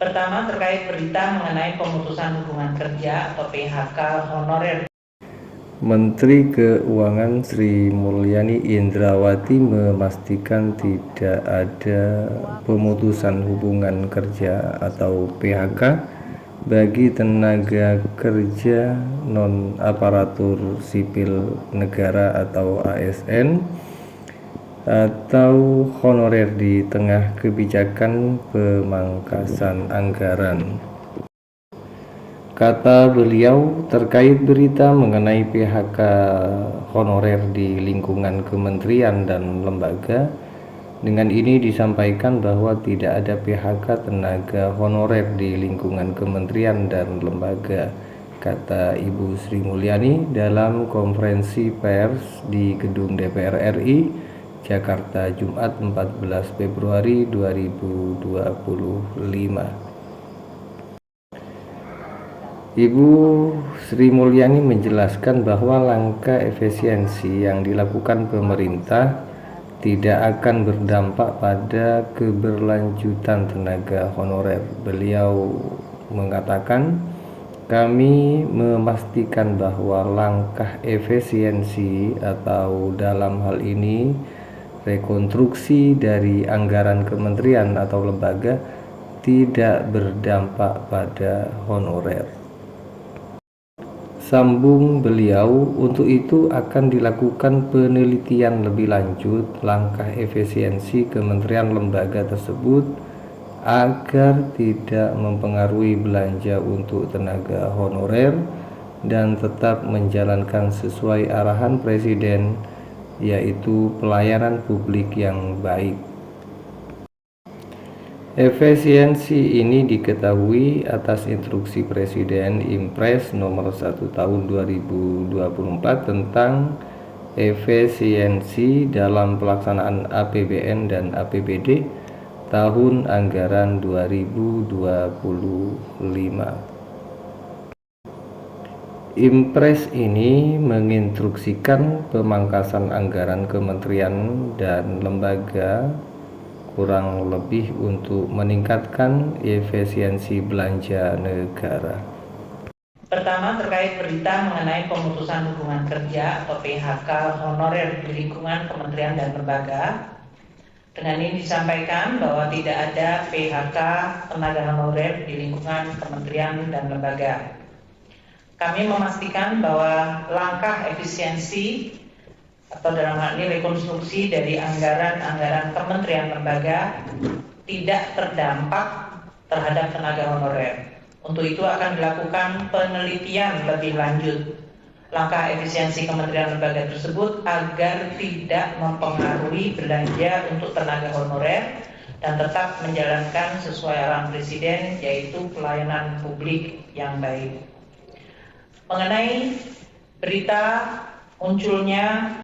Pertama, terkait berita mengenai pemutusan hubungan kerja atau PHK honorer. Menteri Keuangan Sri Mulyani Indrawati memastikan tidak ada pemutusan hubungan kerja atau PHK bagi tenaga kerja non-aparatur sipil negara atau ASN atau honorer di tengah kebijakan pemangkasan anggaran. Kata beliau terkait berita mengenai PHK honorer di lingkungan kementerian dan lembaga, dengan ini disampaikan bahwa tidak ada PHK tenaga honorer di lingkungan kementerian dan lembaga, kata Ibu Sri Mulyani dalam konferensi pers di Gedung DPR RI, Jakarta, Jumat 14 Februari 2025. Ibu Sri Mulyani menjelaskan bahwa langkah efisiensi yang dilakukan pemerintah tidak akan berdampak pada keberlanjutan tenaga honorer. Beliau mengatakan, kami memastikan bahwa langkah efisiensi atau dalam hal ini rekonstruksi dari anggaran kementerian atau lembaga tidak berdampak pada honorer. Sambung beliau, untuk itu akan dilakukan penelitian lebih lanjut langkah efisiensi kementerian lembaga tersebut agar tidak mempengaruhi belanja untuk tenaga honorer dan tetap menjalankan sesuai arahan Presiden, yaitu pelayanan publik yang baik. Efisiensi ini diketahui atas instruksi Presiden Impres nomor 1 tahun 2024 tentang efisiensi dalam pelaksanaan APBN dan APBD tahun anggaran 2025. Impres ini menginstruksikan pemangkasan anggaran kementerian dan lembaga kurang lebih untuk meningkatkan efisiensi belanja negara. Pertama, terkait berita mengenai pemutusan hubungan kerja atau PHK honorer di lingkungan kementerian dan lembaga. Dengan ini disampaikan bahwa tidak ada PHK tenaga honorer di lingkungan kementerian dan lembaga. Kami memastikan bahwa langkah efisiensi atau dalam hal ini rekonstruksi dari anggaran kementerian lembaga tidak terdampak terhadap tenaga honorer. Untuk itu akan dilakukan penelitian lebih lanjut langkah efisiensi kementerian lembaga tersebut agar tidak mempengaruhi belanja untuk tenaga honorer dan tetap menjalankan sesuai arahan Presiden, yaitu pelayanan publik yang baik. Mengenai berita munculnya